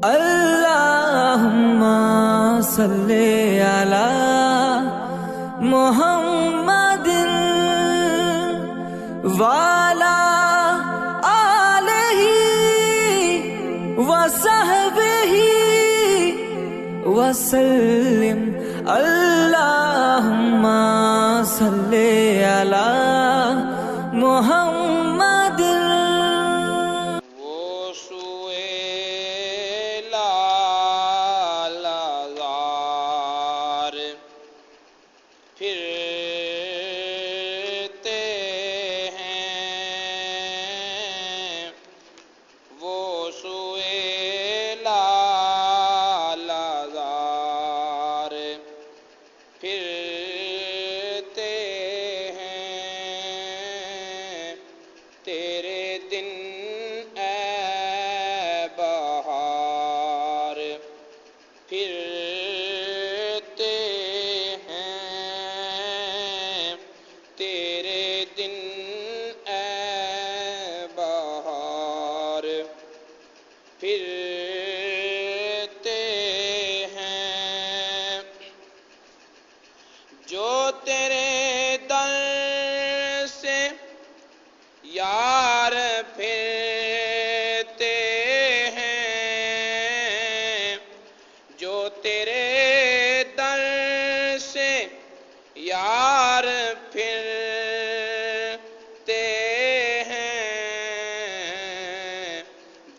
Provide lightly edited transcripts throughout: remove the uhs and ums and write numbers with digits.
اللہم صلی علی محمد وعلی آلہ وصحبہ وسلم۔ اللہم صلی علی محمد۔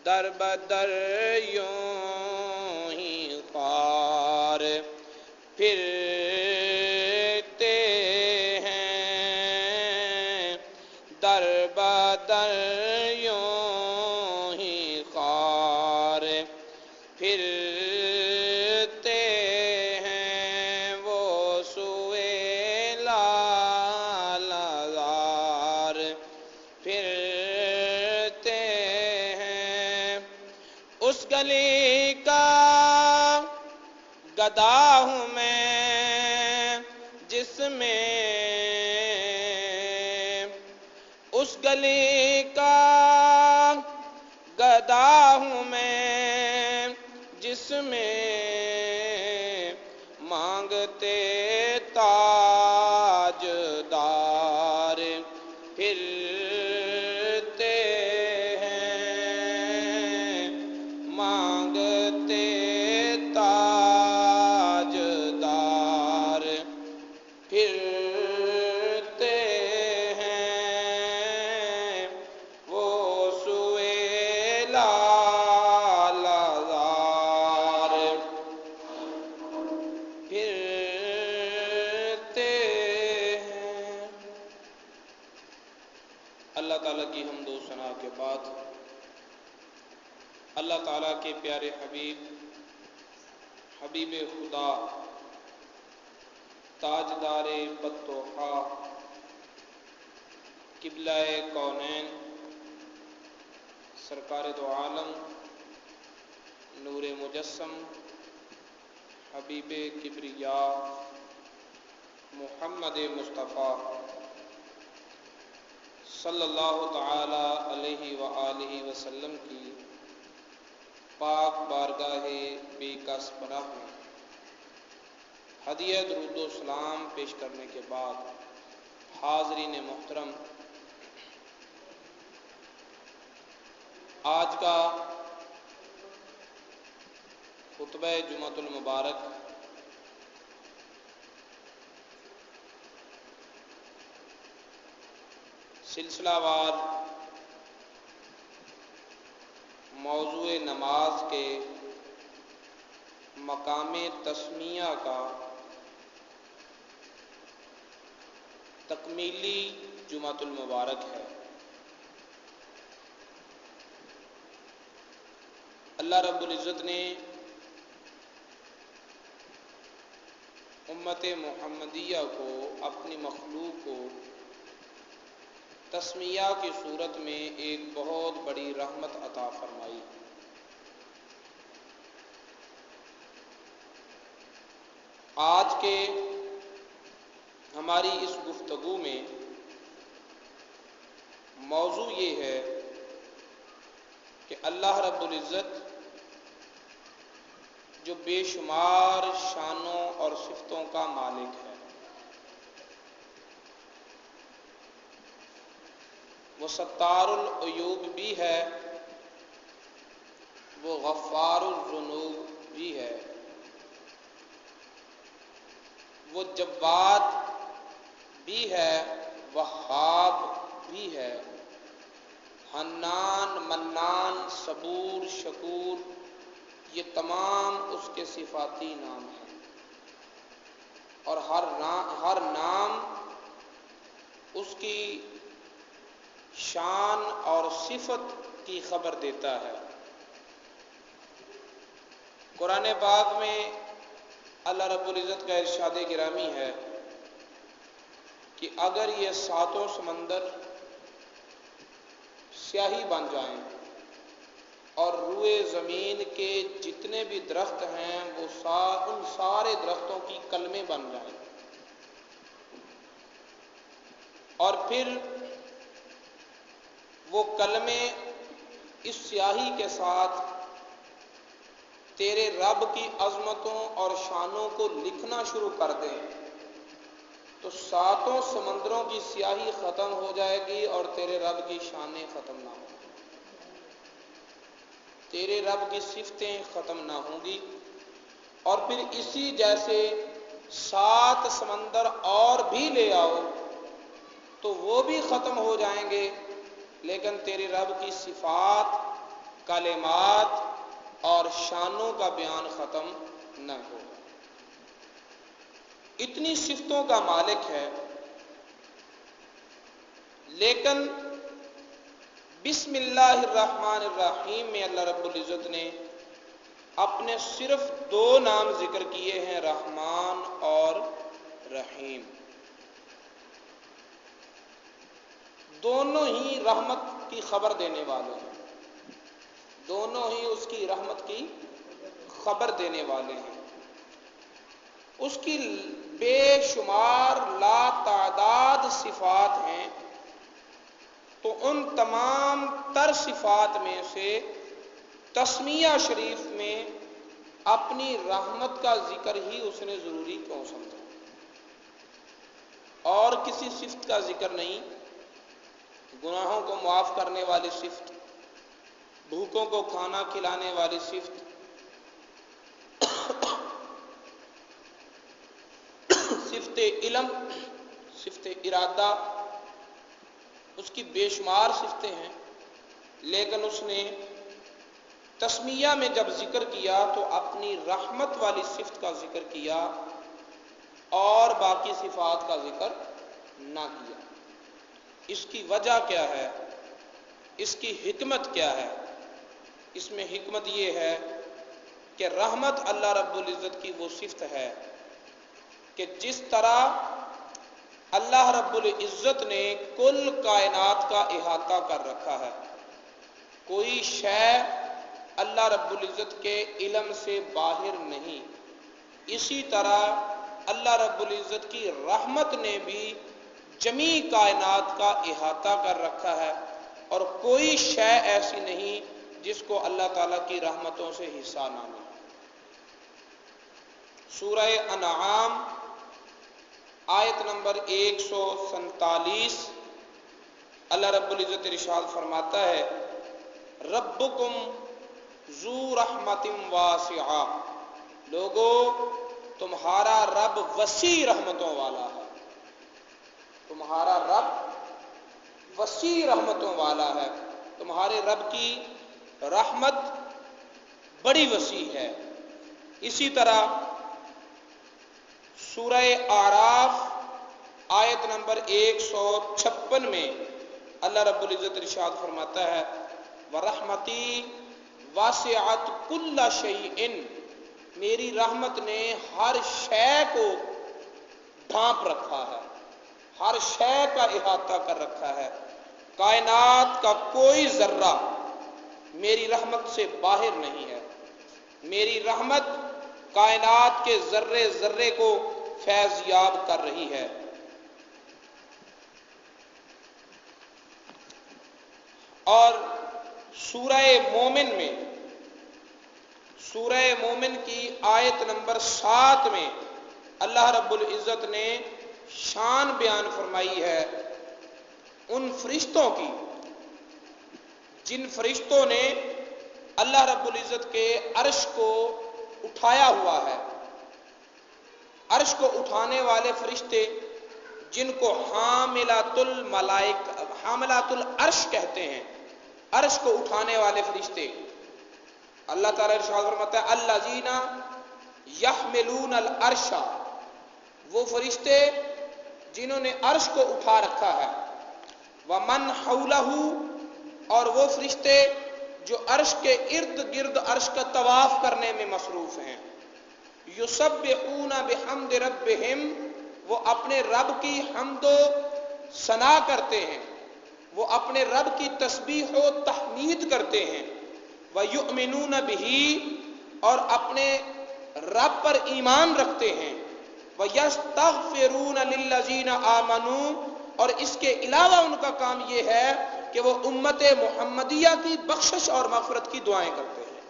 در بدر یوں ہی خوار پھرتے ہیں، در بدر یوں ہی خوار پھرتے ہیں، وہ سوئے لالزار پھرتے ہیں۔ اس گلی کا گدا ہوں میں جس میں، اس گلی کا گدا ہوں میں جس میں مانگتے تاجدار پھرتے ہیں، مانگتے تاجدار پھرتے ہیں، وہ سوئے لالزار پھرتے ہیں۔ اللہ تعالیٰ کی حمد و ثنا کے بعد اللہ تعالیٰ کے پیارے حبیب خدا تاجدار بدتوحا قبلہ کونین سرکار دو عالم نور مجسم حبیب کبریا محمد مصطفیٰ صلی اللہ تعالی علیہ وآلہ وسلم کی پاک بارگاہ بے کس پناہ میں ہدیہ درود و سلام پیش کرنے کے بعد حاضرین محترم، آج کا خطبہ جمعۃ المبارک سلسلہ وار موضوع نماز کے مقام تسمیہ کا تکمیلی جمعۃ المبارک ہے۔ اللہ رب العزت نے امت محمدیہ کو، اپنی مخلوق کو تسمیہ کی صورت میں ایک بہت بڑی رحمت عطا فرمائی۔ آج کے ہماری اس گفتگو میں موضوع یہ ہے کہ اللہ رب العزت جو بے شمار شانوں اور صفتوں کا مالک ہے۔ وہ ستار العیوب بھی ہے، وہ غفار الذنوب بھی ہے، وہ جواد بھی ہے، وہاب بھی ہے، حنان، منان، صبور، شکور، یہ تمام اس کے صفاتی نام ہیں، اور ہر نام اس کی شان اور صفت کی خبر دیتا ہے۔ قرآن پاک میں اللہ رب العزت کا ارشاد گرامی ہے کہ اگر یہ ساتوں سمندر سیاہی بن جائیں اور روئے زمین کے جتنے بھی درخت ہیں وہ ان سارے درختوں کی کلمیں بن جائیں، اور پھر وہ کلمیں اس سیاہی کے ساتھ تیرے رب کی عظمتوں اور شانوں کو لکھنا شروع کر دیں، تو ساتوں سمندروں کی سیاہی ختم ہو جائے گی اور تیرے رب کی شانیں ختم نہ ہوں گی، تیرے رب کی صفتیں ختم نہ ہوں گی، اور پھر اسی جیسے 7 سمندر اور بھی لے آؤ تو وہ بھی ختم ہو جائیں گے، لیکن تیرے رب کی صفات، کلمات اور شانوں کا بیان ختم نہ ہوگا۔ اتنی صفتوں کا مالک ہے، لیکن بسم اللہ الرحمن الرحیم میں اللہ رب العزت نے اپنے صرف 2 نام ذکر کیے ہیں، رحمان اور رحیم۔ دونوں ہی رحمت کی خبر دینے والے ہیں، دونوں ہی اس کی رحمت کی خبر دینے والے ہیں۔ اس کی بے شمار لا تعداد صفات ہیں، تو ان تمام تر صفات میں سے تسمیہ شریف میں اپنی رحمت کا ذکر ہی اس نے ضروری کیوں سمجھا؟ اور کسی صفت کا ذکر نہیں، گناہوں کو معاف کرنے والی صفت، بھوکوں کو کھانا کھلانے والی صفت، صفت علم، صفت ارادہ، اس کی بے شمار صفتیں ہیں، لیکن اس نے تسمیہ میں جب ذکر کیا تو اپنی رحمت والی صفت کا ذکر کیا اور باقی صفات کا ذکر نہ کیا۔ اس کی وجہ کیا ہے؟ اس کی حکمت کیا ہے؟ اس میں حکمت یہ ہے کہ رحمت اللہ رب العزت کی وہ صفت ہے کہ جس طرح اللہ رب العزت نے کل کائنات کا احاطہ کر رکھا ہے، کوئی شے اللہ رب العزت کے علم سے باہر نہیں، اسی طرح اللہ رب العزت کی رحمت نے بھی جمیع کائنات کا احاطہ کر رکھا ہے، اور کوئی شے ایسی نہیں جس کو اللہ تعالیٰ کی رحمتوں سے حصہ نہ ملے۔ سورہ انعام آیت نمبر 147 اللہ رب العزت ارشاد فرماتا ہے، ربکم ذو رحمت واسعہ، لوگو تمہارا رب وسیع رحمتوں والا ہے، تمہارا رب وسیع رحمتوں والا ہے، تمہارے رب کی رحمت بڑی وسیع ہے۔ اسی طرح سورہ اعراف آیت نمبر 156 میں اللہ رب العزت ارشاد فرماتا ہے، وَرَحْمَتِي وَاسِعَتْ كُلَّ شَيْءٍ، میری رحمت نے ہر شے کو ڈھانپ رکھا ہے، ہر شے کا احاطہ کر رکھا ہے، کائنات کا کوئی ذرہ میری رحمت سے باہر نہیں ہے، میری رحمت کائنات کے ذرے ذرے کو فیض یاب کر رہی ہے۔ اور سورہ مومن میں سورہ مومن کی آیت نمبر 7 میں اللہ رب العزت نے شان بیان فرمائی ہے ان فرشتوں کی جن فرشتوں نے اللہ رب العزت کے عرش کو اٹھایا ہوا ہے. عرش کو اٹھانے والے فرشتے جن کو حاملات العرش کہتے ہیں، عرش کو اٹھانے والے فرشتے، اللہ تعالیٰ ارشاد فرماتا ہے الذین یحملون العرش، وہ فرشتے جنہوں نے عرش کو اٹھا رکھا ہے، ومن حولہ، اور وہ فرشتے جو عرش کے ارد گرد عرش کا طواف کرنے میں مصروف ہیں. یسبحون بحمد ربہم، وہ اپنے رب کی حمد و ثنا کرتے ہیں، وہ اپنے رب کی تسبیح و تحمید کرتے ہیں. وَيُؤْمِنُونَ بِهِ، اور اپنے رب پر ایمان رکھتے ہیں. وَيَسْتَغْفِرُونَ لِلَّذِينَ آمَنُوا، اور اس کے علاوہ ان کا کام یہ ہے کہ وہ امت محمدیہ کی بخشش اور مغفرت کی دعائیں کرتے ہیں.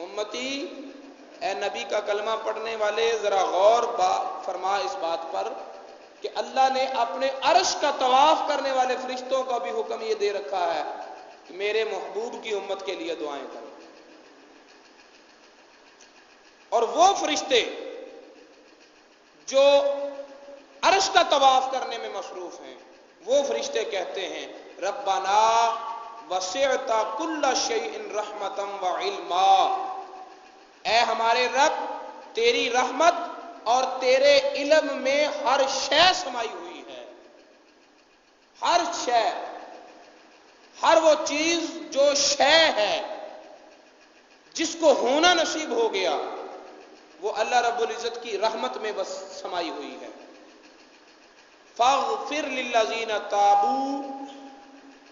امتی، اے نبی کا کلمہ پڑھنے والے، ذرا غور فرما اس بات پر کہ اللہ نے اپنے عرش کا طواف کرنے والے فرشتوں کا بھی حکم یہ دے رکھا ہے کہ میرے محبوب کی امت کے لیے دعائیں کرو. اور وہ فرشتے جو عرش کا طواف کرنے میں مصروف ہیں، وہ فرشتے کہتے ہیں ربنا وسعت کل شیء رحمتا وعلما، اے ہمارے رب، تیری رحمت اور تیرے علم میں ہر شے سمائی ہوئی ہے. ہر شے، ہر وہ چیز جو شے ہے جس کو ہونا نصیب ہو گیا، وہ اللہ رب العزت کی رحمت میں بس سمائی ہوئی ہے. فاغفر للذین تابوا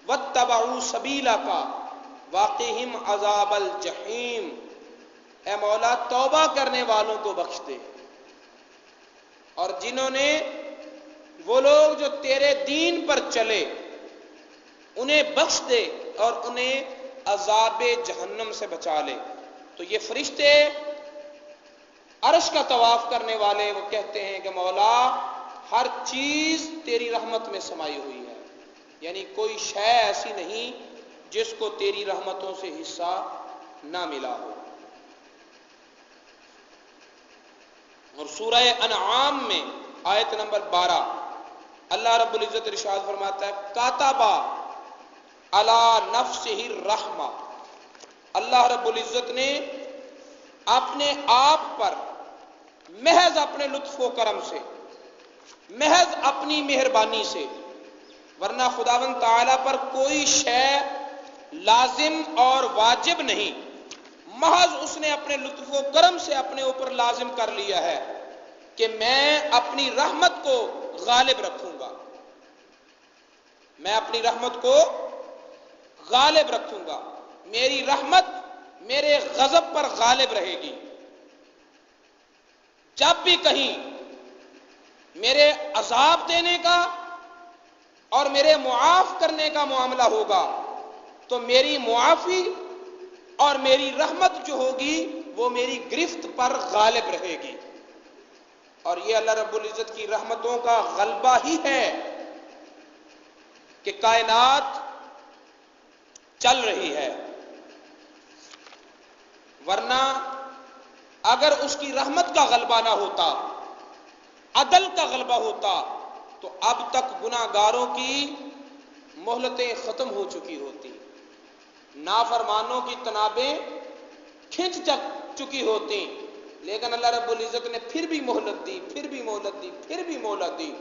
واتبعوا سبیلک وقہم عذاب الجحیم، اے مولا توبہ کرنے والوں کو بخش دے، اور جنہوں نے، وہ لوگ جو تیرے دین پر چلے انہیں بخش دے اور انہیں عذاب جہنم سے بچا لے. تو یہ فرشتے عرش کا طواف کرنے والے وہ کہتے ہیں کہ مولا ہر چیز تیری رحمت میں سمائی ہوئی ہے، یعنی کوئی شے ایسی نہیں جس کو تیری رحمتوں سے حصہ نہ ملا ہو. اور سورہ انعام میں آیت نمبر 12 اللہ رب العزت ارشاد فرماتا ہے کاتبا علی نفسہ الرحمہ، اللہ رب العزت نے اپنے آپ پر محض اپنے لطف و کرم سے، محض اپنی مہربانی سے، ورنہ خداوند تعالی پر کوئی شے لازم اور واجب نہیں، محض اس نے اپنے لطف و کرم سے اپنے اوپر لازم کر لیا ہے کہ میں اپنی رحمت کو غالب رکھوں گا، میں اپنی رحمت کو غالب رکھوں گا، میری رحمت میرے غضب پر غالب رہے گی. جب بھی کہیں میرے عذاب دینے کا اور میرے معاف کرنے کا معاملہ ہوگا تو میری معافی اور میری رحمت جو ہوگی وہ میری گرفت پر غالب رہے گی. اور یہ اللہ رب العزت کی رحمتوں کا غلبہ ہی ہے کہ کائنات چل رہی ہے، ورنہ اگر اس کی رحمت کا غلبہ نہ ہوتا، عدل کا غلبہ ہوتا، تو اب تک گناہگاروں کی مہلتیں ختم ہو چکی ہوتی، نافرمانوں کی تنابیں کھنچ چکی ہوتی. لیکن اللہ رب العزت نے پھر بھی مہلت دی، پھر بھی مہلت دی، پھر بھی مہلت دی،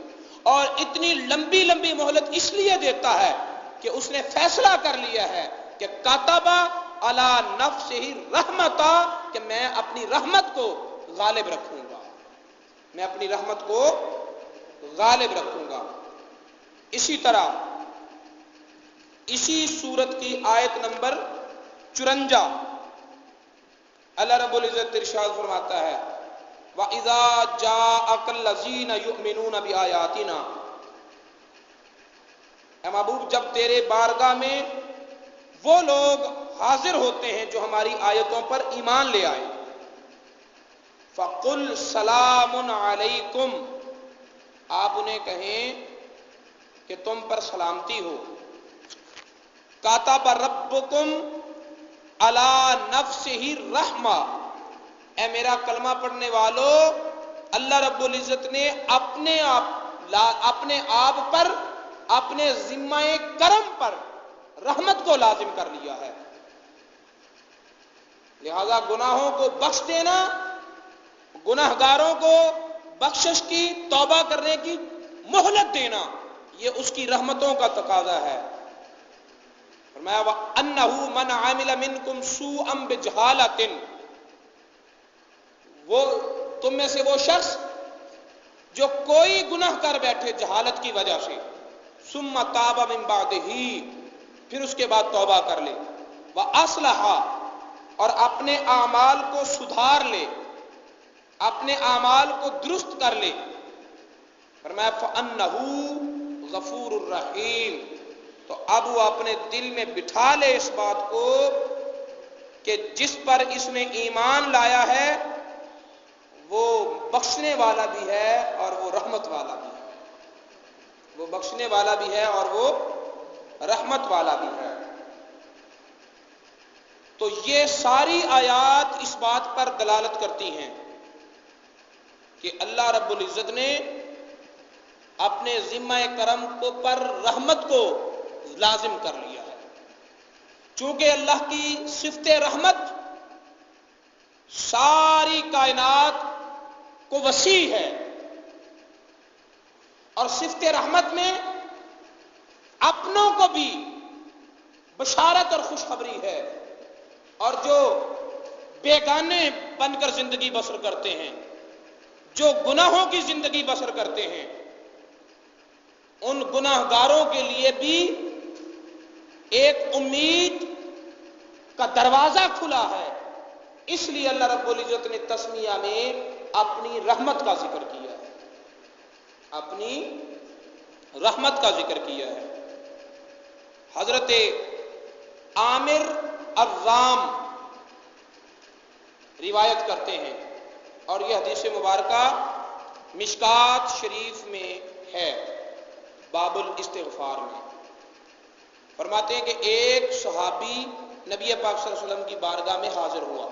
اور اتنی لمبی لمبی مہلت اس لیے دیتا ہے کہ اس نے فیصلہ کر لیا ہے کہ کاتبہ علی نفسہ رحمتا، کہ میں اپنی رحمت کو غالب رکھوں گا، میں اپنی رحمت کو غالب رکھوں گا. اسی طرح اسی سورت کی آیت نمبر 54 اللہ رب العزت ارشاد فرماتا ہے وَإِذَا جَاءَكَ الَّذِينَ يُؤْمِنُونَ بِآيَاتِنَا، اے محبوب جب تیرے بارگاہ میں وہ لوگ حاضر ہوتے ہیں جو ہماری آیتوں پر ایمان لے آئے. فَقُلْ سَلَامٌ عَلَيْكُمْ، آپ انہیں کہیں کہ تم پر سلامتی ہو. کَتَبَ رَبُّكُمْ عَلَى نَفْسِهِ الرَّحْمَةَ، اے میرا کلمہ پڑھنے والو، اللہ رب العزت نے اپنے آپ پر، اپنے ذمہ کرم پر رحمت کو لازم کر لیا ہے. لہذا گناہوں کو بخش دینا، گناہگاروں کو بخشش کی، توبہ کرنے کی مہلت دینا، یہ اس کی رحمتوں کا تقاضا ہے. فرمایا وَأَنَّهُ مَنْ عَمِلَ مِنْكُمْ سُوءًا بِجَهَالَةٍ، وہ تم میں سے وہ شخص جو کوئی گناہ کر بیٹھے جہالت کی وجہ سے، ثُمَّ تَابَ مِنْ بَعْدِهِ، پھر اس کے بعد توبہ کر لے، وَأَصْلَحَ، اور اپنے اعمال کو سدھار لے، اپنے اعمال کو درست کر لے. فرمایا فَأَنَّهُ غَفُورٌ الرحیم، تو اب وہ اپنے دل میں بٹھا لے اس بات کو کہ جس پر اس نے ایمان لایا ہے وہ بخشنے والا بھی ہے اور وہ رحمت والا بھی ہے، وہ بخشنے والا بھی ہے اور وہ رحمت والا بھی ہے. تو یہ ساری آیات اس بات پر دلالت کرتی ہیں کہ اللہ رب العزت نے اپنے ذمہ کرم کو پر رحمت کو لازم کر لیا ہے. چونکہ اللہ کی صفت رحمت ساری کائنات کو وسیع ہے، اور صفت رحمت میں اپنوں کو بھی بشارت اور خوشخبری ہے، اور جو بیگانے بن کر زندگی بسر کرتے ہیں، جو گناہوں کی زندگی بسر کرتے ہیں، ان گناہگاروں کے لیے بھی ایک امید کا دروازہ کھلا ہے. اس لیے اللہ رب العزت نے تسمیہ میں اپنی رحمت کا ذکر کیا ہے، اپنی رحمت کا ذکر کیا ہے. حضرت عامر الرام روایت کرتے ہیں، اور یہ حدیث مبارکہ مشکات شریف میں ہے، باب الاستغفار میں. فرماتے ہیں کہ ایک صحابی نبی پاک صلی اللہ علیہ وسلم کی بارگاہ میں حاضر ہوا.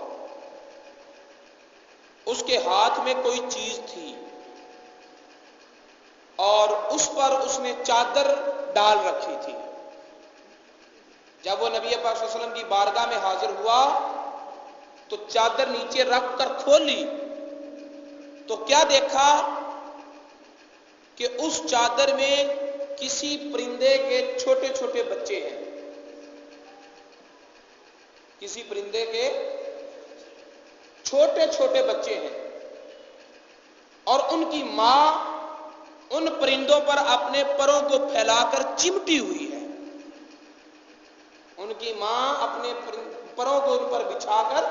اس کے ہاتھ میں کوئی چیز تھی اور اس پر اس نے چادر ڈال رکھی تھی. جب وہ نبی پاک صلی اللہ علیہ وسلم کی بارگاہ میں حاضر ہوا تو چادر نیچے رکھ کر کھولی تو کیا دیکھا کہ اس چادر میں کسی پرندے کے چھوٹے چھوٹے بچے ہیں. کسی پرندے کے چھوٹے چھوٹے بچے ہیں، اور ان کی ماں ان پرندوں پر اپنے پروں کو پھیلا کر چمٹی ہوئی ہے. ان کی ماں اپنے پروں کو ان پر بچھا کر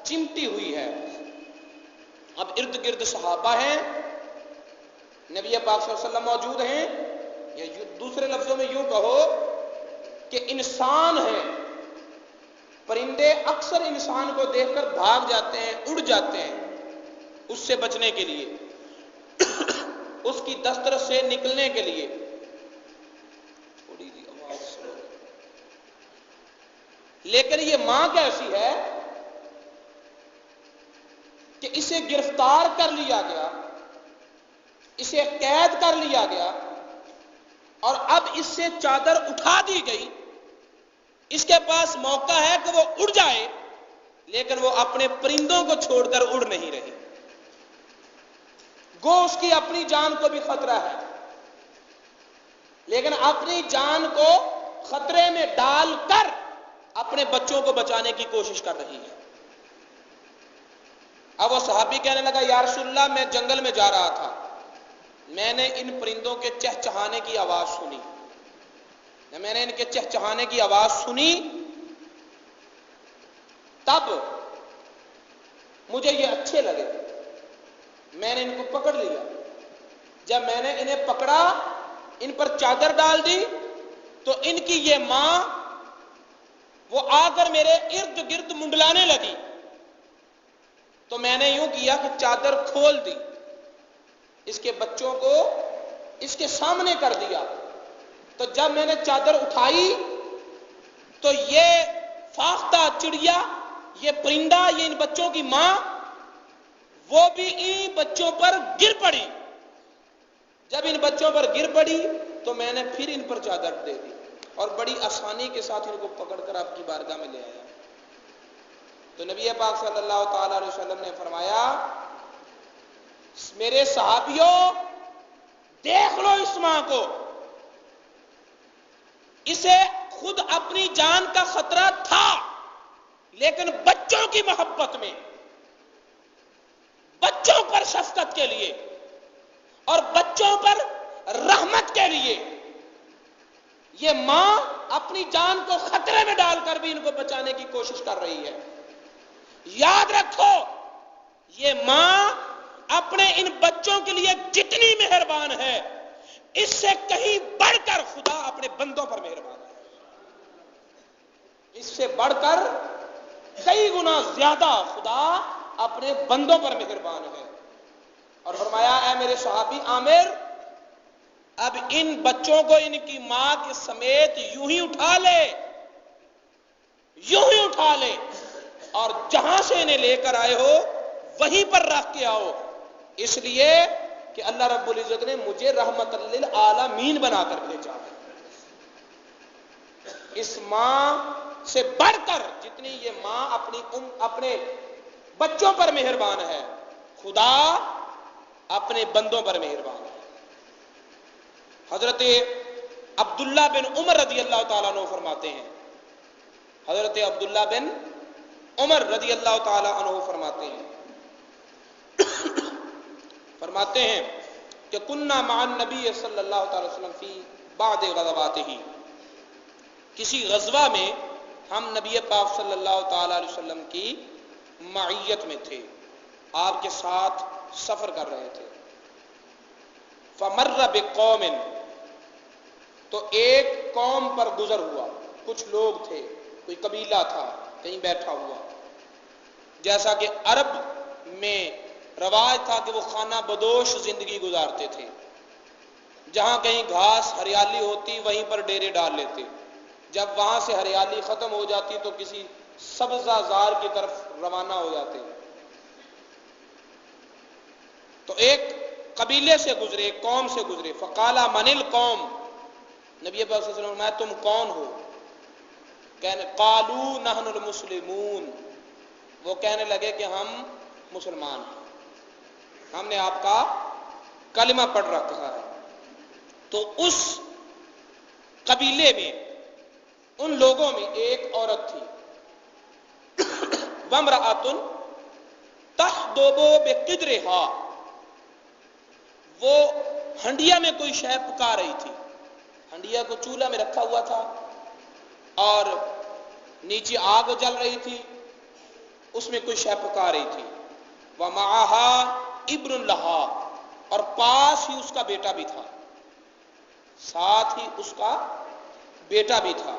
چمٹی ہوئی ہے. اب ارد گرد صحابہ ہیں، نبی پاک صلی اللہ علیہ وسلم موجود ہیں، یا دوسرے لفظوں میں یوں کہو کہ انسان ہیں. پرندے اکثر انسان کو دیکھ کر بھاگ جاتے ہیں، اڑ جاتے ہیں اس سے بچنے کے لیے، اس کی دسترس سے نکلنے کے لیے. تھوڑی سی آواز سنو. لیکن یہ ماں کیسی ہے کہ اسے گرفتار کر لیا گیا، اسے قید کر لیا گیا، اور اب اس سے چادر اٹھا دی گئی. اس کے پاس موقع ہے کہ وہ اڑ جائے، لیکن وہ اپنے پرندوں کو چھوڑ کر اڑ نہیں رہی. گو اس کی اپنی جان کو بھی خطرہ ہے، لیکن اپنی جان کو خطرے میں ڈال کر اپنے بچوں کو بچانے کی کوشش کر رہی ہے. اب وہ صحابی کہنے لگا یا رسول اللہ، میں جنگل میں جا رہا تھا، میں نے ان پرندوں کے چہچہانے کی آواز سنی. میں نے ان کے چہچہانے کی آواز سنی، تب مجھے یہ اچھے لگے، میں نے ان کو پکڑ لیا. جب میں نے انہیں پکڑا، ان پر چادر ڈال دی، تو ان کی یہ ماں وہ آ کر میرے ارد گرد منڈلانے لگی تو میں نے یوں کیا کہ چادر کھول دی، اس کے بچوں کو اس کے سامنے کر دیا۔ تو جب میں نے چادر اٹھائی تو یہ فاختہ چڑیا، یہ پرندہ، یہ ان بچوں کی ماں، وہ بھی ان بچوں پر گر پڑی۔ جب ان بچوں پر گر پڑی تو میں نے پھر ان پر چادر دے دی اور بڑی آسانی کے ساتھ ان کو پکڑ کر آپ کی بارگاہ میں لے آیا۔ تو نبی پاک صلی اللہ تعالی علیہ وسلم نے فرمایا، میرے صحابیوں دیکھ لو اس ماں کو، اسے خود اپنی جان کا خطرہ تھا لیکن بچوں کی محبت میں، بچوں پر شفقت کے لیے اور بچوں پر رحمت کے لیے یہ ماں اپنی جان کو خطرے میں ڈال کر بھی ان کو بچانے کی کوشش کر رہی ہے۔ یاد رکھو، یہ ماں اپنے ان بچوں کے لیے جتنی مہربان ہے، اس سے کہیں بڑھ کر خدا اپنے بندوں پر مہربان ہے، اس سے بڑھ کر کئی گنا زیادہ خدا اپنے بندوں پر مہربان ہے۔ اور فرمایا، اے میرے صحابی عامر، اب ان بچوں کو ان کی ماں کے سمیت یوں ہی اٹھا لے، یوں ہی اٹھا لے، اور جہاں سے انہیں لے کر آئے ہو وہیں پر رکھ کے آؤ، اس لیے کہ اللہ رب العزت نے مجھے رحمت للعالمین بنا کر بھیجا ہے۔ اس ماں سے بڑھ کر جتنی یہ ماں اپنے بچوں پر مہربان ہے، خدا اپنے بندوں پر مہربان ہے۔ حضرت عبداللہ بن عمر رضی اللہ تعالیٰ عنہ فرماتے ہیں، حضرت عبداللہ بن عمر رضی اللہ تعالیٰ عنہ فرماتے ہیں کہ کننا مع النبی صلی اللہ تعالی وسلم فی بعض غزواته، کسی غزوہ میں ہم نبی پاک صلی اللہ تعالی علیہ وسلم کی معیت میں تھے، آپ کے ساتھ سفر کر رہے تھے۔ فمر بقوم، تو ایک قوم پر گزر ہوا، کچھ لوگ تھے، کوئی قبیلہ تھا کہیں بیٹھا ہوا، جیسا کہ عرب میں رواج تھا کہ وہ خانہ بدوش زندگی گزارتے تھے، جہاں کہیں گھاس ہریالی ہوتی وہیں پر ڈیرے ڈال لیتے، جب وہاں سے ہریالی ختم ہو جاتی تو کسی سبزہ زار کی طرف روانہ ہو جاتے۔ تو ایک قبیلے سے گزرے، ایک قوم سے گزرے، فقالا من القوم، نبی پاک صلی اللہ علیہ وسلم، میں تم کون ہو؟ کہنے قالو نحن المسلمون، وہ کہنے لگے کہ ہم مسلمان ہیں، ہم نے آپ کا کلمہ پڑھ رکھا ہے۔ تو اس قبیلے میں، ان لوگوں میں ایک عورت تھی، وامرأۃ تحدب بقدرها، وہ ہنڈیا میں کوئی شے پکا رہی تھی، ہنڈیا کو چولہا میں رکھا ہوا تھا اور نیچے آگ جل رہی تھی، اس میں کوئی شے پکا رہی تھی۔ ومعها ابن لها، اور پاس ہی اس کا بیٹا بھی تھا، ساتھ ہی اس کا بیٹا بھی تھا۔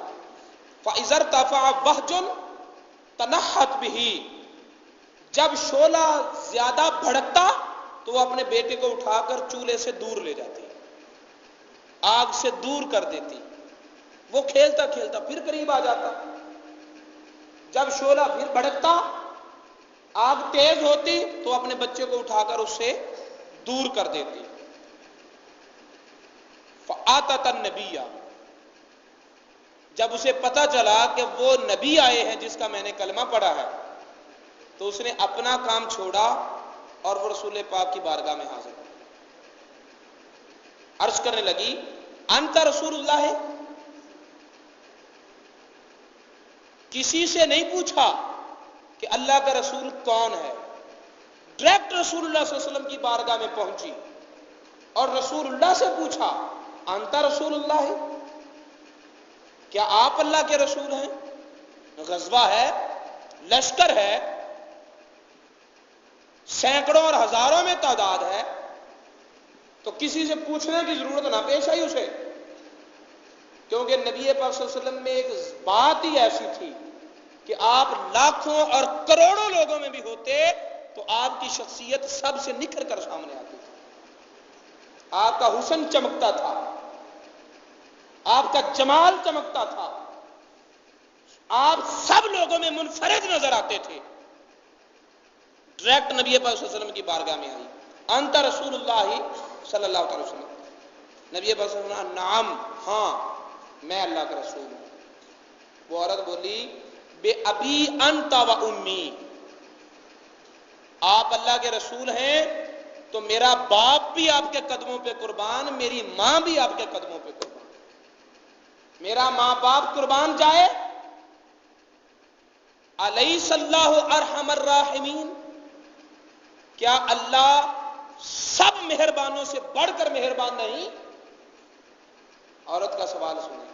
فَإِذَا ارْتَفَعَ وَهْجٌ تَنَحَّتْ بِهِ، جب شعلہ زیادہ بھڑکتا تو وہ اپنے بیٹے کو اٹھا کر چولہے سے دور لے جاتی، آگ سے دور کر دیتی، وہ کھیلتا کھیلتا پھر قریب آ جاتا، جب شعلہ پھر بھڑکتا، آگ تیز ہوتی تو اپنے بچے کو اٹھا کر اس سے دور کر دیتی۔ فَآتَتَ النَّبِيَّ، جب اسے پتا چلا کہ وہ نبی آئے ہیں جس کا میں نے کلمہ پڑھا ہے، تو اس نے اپنا کام چھوڑا اور وہ رسول پاک کی بارگاہ میں حاضر ہو، عرض کرنے لگی، انت رسول اللہ ہے، کسی سے نہیں پوچھا کہ اللہ کا رسول کون ہے، ڈائریکٹ رسول اللہ صلی اللہ علیہ وسلم کی بارگاہ میں پہنچی اور رسول اللہ سے پوچھا، انت رسول اللہ ہے، کیا آپ اللہ کے رسول ہیں؟ غزوہ ہے، لشکر ہے، سینکڑوں اور ہزاروں میں تعداد ہے، تو کسی سے پوچھنے کی ضرورت نہ پیش آئی اسے۔ کیونکہ نبی پاک صلی اللہ علیہ وسلم میں ایک بات ہی ایسی تھی کہ آپ لاکھوں اور کروڑوں لوگوں میں بھی ہوتے تو آپ کی شخصیت سب سے نکھر کر سامنے آتی تھی. آپ کا حسن چمکتا تھا، آپ کا جمال چمکتا تھا، آپ سب لوگوں میں منفرد نظر آتے تھے. ڈائریکٹ نبی پاک صلی اللہ علیہ وسلم کی بارگاہ میں آئی، انت رسول اللہ صلی اللہ علیہ وسلم. نبی پاک صلی اللہ علیہ وسلم نعم، ہاں میں اللہ کا رسول ہوں. وہ عورت بولی بے ابی انت و امی، آپ اللہ کے رسول ہیں تو میرا باپ بھی آپ کے قدموں پہ قربان، میری ماں بھی آپ کے قدموں پہ قربان. میرا ماں باپ قربان جائے، الیس اللہ ارحم الراحمین، کیا اللہ سب مہربانوں سے بڑھ کر مہربان نہیں؟ عورت کا سوال سنیں،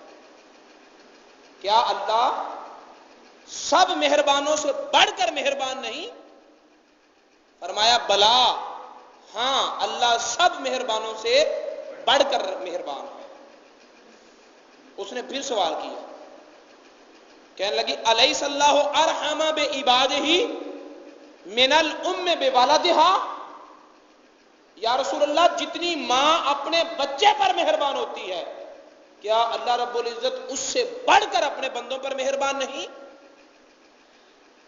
کیا اللہ سب مہربانوں سے بڑھ کر مہربان نہیں؟ فرمایا بلا، ہاں اللہ سب مہربانوں سے بڑھ کر مہربان ہے. اس نے پھر سوال کیا، کہنے لگی الیس اللہ ارحم بعبادہ من الام بولدہا، یا رسول اللہ جتنی ماں اپنے بچے پر مہربان ہوتی ہے کیا اللہ رب العزت اس سے بڑھ کر اپنے بندوں پر مہربان نہیں؟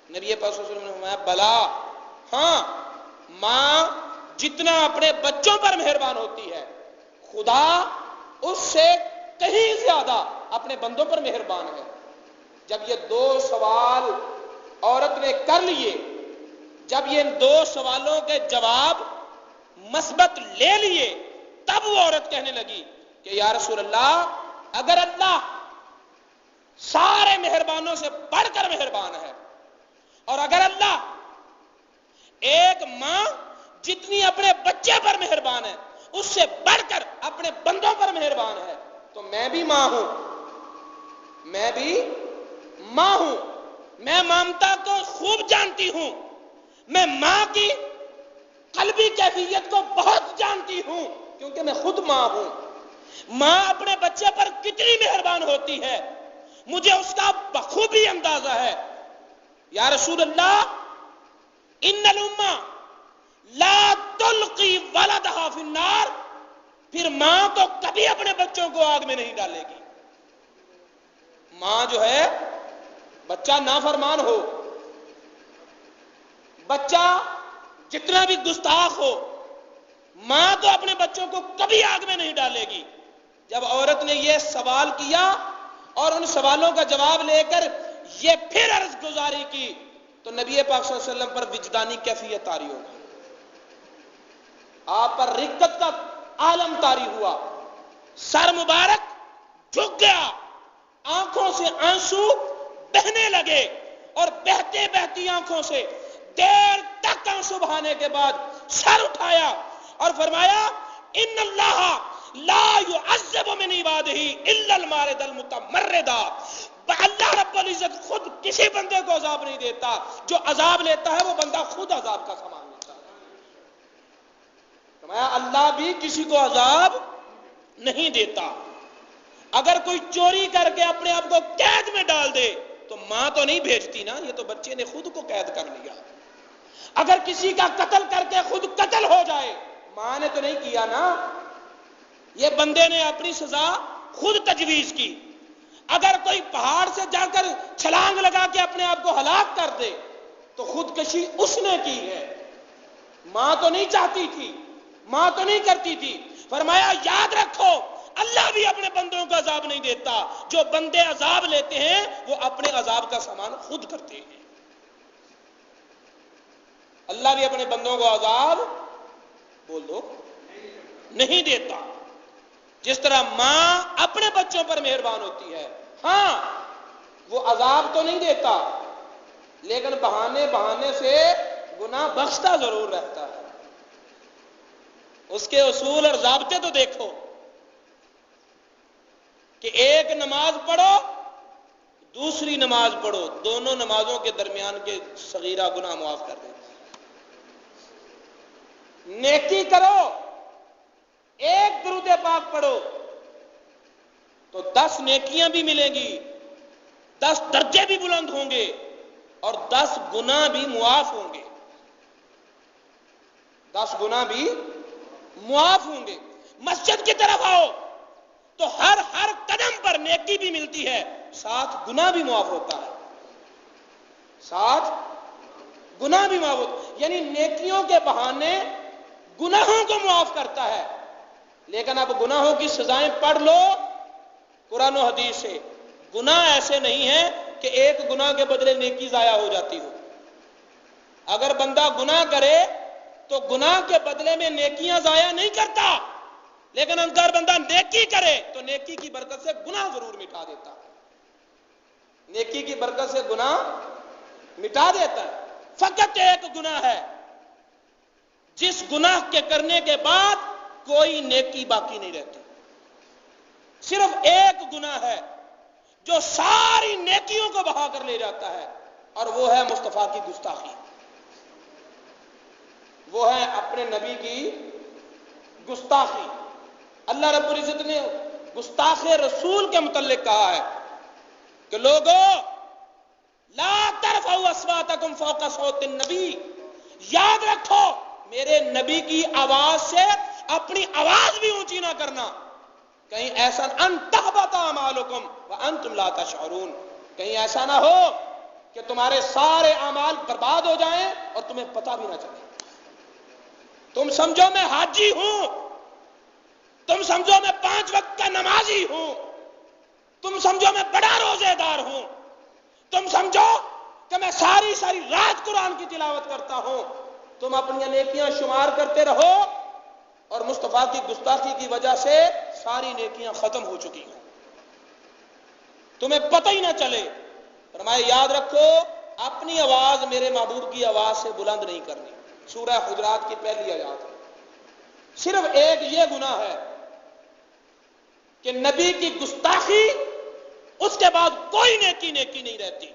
نبی پاک صلی اللہ علیہ وسلم نے فرمایا بلا، ہاں ماں جتنا اپنے بچوں پر مہربان ہوتی ہے خدا اس سے کہیں زیادہ اپنے بندوں پر مہربان ہے. جب یہ دو سوال عورت نے کر لیے، جب یہ ان دو سوالوں کے جواب مثبت لے لیے، تب وہ عورت کہنے لگی کہ یا رسول اللہ اگر اللہ سارے مہربانوں سے بڑھ کر مہربان ہے اور اگر اللہ ایک ماں جتنی اپنے بچے پر مہربان ہے اس سے بڑھ کر اپنے بندوں پر مہربان ہے تو میں بھی ماں ہوں، میں بھی ماں ہوں، میں ممتا کو خوب جانتی ہوں، میں ماں کی قلبی کیفیت کو بہت جانتی ہوں کیونکہ میں خود ماں ہوں. ماں اپنے بچے پر کتنی مہربان ہوتی ہے مجھے اس کا بخوبی اندازہ ہے. یا رسول اللہ ان الامہ لا تلقی ولدہا فی النار، پھر ماں تو کبھی اپنے بچوں کو آگ میں نہیں ڈالے گی. ماں جو ہے بچہ نافرمان ہو، بچہ جتنا بھی گستاخ ہو، ماں تو اپنے بچوں کو کبھی آگ میں نہیں ڈالے گی. جب عورت نے یہ سوال کیا اور ان سوالوں کا جواب لے کر یہ پھر عرض گزاری کی تو نبی پاک صلی اللہ علیہ وسلم پر وجدانی کیفیت طاری ہو گئی، آپ پر رقت کا عالم طاری ہوا، سر مبارک جھک گیا، آنکھوں سے آنسو بہنے لگے اور بہتے بہتی آنکھوں سے دیر تک آنسو بہانے کے بعد سر اٹھایا اور فرمایا ان اللہ لا يعذب من عباده الا المارد المتمرد، اللہ رب العزت خود کسی بندے کو عذاب نہیں دیتا، جو عذاب لیتا ہے وہ بندہ خود عذاب کا سامان لیتا ہے. فرمایا اللہ بھی کسی کو عذاب نہیں دیتا. اگر کوئی چوری کر کے اپنے آپ کو قید میں ڈال دے تو ماں تو نہیں بھیجتی نا، یہ تو بچے نے خود کو قید کر لیا. اگر کسی کا قتل کر کے خود قتل ہو جائے ماں نے تو نہیں کیا نا، یہ بندے نے اپنی سزا خود تجویز کی. اگر کوئی پہاڑ سے جا کر چھلانگ لگا کے اپنے آپ کو ہلاک کر دے تو خودکشی اس نے کی ہے، ماں تو نہیں چاہتی تھی، ماں تو نہیں کرتی تھی. فرمایا یاد رکھو اللہ بھی اپنے بندوں کو عذاب نہیں دیتا، جو بندے عذاب لیتے ہیں وہ اپنے عذاب کا سامان خود کرتے ہیں. اللہ بھی اپنے بندوں کو عذاب بول دو نہیں دیتا. جس طرح ماں اپنے بچوں پر مہربان ہوتی ہے، ہاں وہ عذاب تو نہیں دیتا لیکن بہانے سے گناہ بخشتا ضرور رہتا ہے. اس کے اصول اور ضابطے تو دیکھو کہ ایک نماز پڑھو دوسری نماز پڑھو، دونوں نمازوں کے درمیان کے صغیرہ گناہ معاف کر دیتا. نیکی کرو، ایک درود پاک پڑھو، تو 10 نیکیاں بھی ملیں گی، 10 درجے بھی بلند ہوں گے اور 10 گناہ بھی معاف ہوں گے، 10 گناہ بھی معاف ہوں گے۔ مسجد کی طرف آؤ تو ہر قدم پر نیکی بھی ملتی ہے، ساتھ گناہ بھی معاف ہوتا ہے، ساتھ گناہ بھی معاف ہوتا ہے، یعنی نیکیوں کے بہانے گناہوں کو معاف کرتا ہے۔ لیکن اب گناہوں کی سزائیں پڑھ لو قرآن و حدیث سے، گناہ ایسے نہیں ہیں کہ ایک گناہ کے بدلے نیکی ضائع ہو جاتی ہو۔ اگر بندہ گناہ کرے تو گناہ کے بدلے میں نیکیاں ضائع نہیں کرتا، لیکن اگر بندہ نیکی کرے تو نیکی کی برکت سے گناہ ضرور مٹا دیتا ہے، نیکی کی برکت سے گناہ مٹا دیتا ہے۔ فقط ایک گناہ ہے جس گناہ کے کرنے کے بعد کوئی نیکی باقی نہیں رہتی، صرف ایک گناہ ہے جو ساری نیکیوں کو بہا کر لے جاتا ہے، اور وہ ہے مصطفیٰ کی گستاخی، وہ ہے اپنے نبی کی گستاخی۔ اللہ رب العزت نے گستاخ رسول کے متعلق کہا ہے کہ لوگوں لا ترفعوا اصواتکم فوق صوت النبی، یاد رکھو میرے نبی کی آواز سے اپنی آواز بھی اونچی نہ کرنا، کہیں ایسا ان تحبط اعمالکم وانتم لا تشعرون، کہیں ایسا نہ ہو کہ تمہارے سارے اعمال برباد ہو جائیں اور تمہیں پتہ بھی نہ چلے۔ تم سمجھو میں حاجی ہوں، تم سمجھو میں 5 وقت کا نمازی ہوں، تم سمجھو میں بڑا روزے دار ہوں، تم سمجھو کہ میں ساری رات قرآن کی تلاوت کرتا ہوں، تم اپنی نیکیاں شمار کرتے رہو اور مصطفیٰ کی گستاخی کی وجہ سے ساری نیکیاں ختم ہو چکی ہیں، تمہیں پتہ ہی نہ چلے۔ فرمایا یاد رکھو اپنی آواز میرے محبوب کی آواز سے بلند نہیں کرنی، سورہ حجرات کی پہلی آیات ہے۔ صرف ایک یہ گناہ ہے کہ نبی کی گستاخی، اس کے بعد کوئی نیکی نہیں رہتی،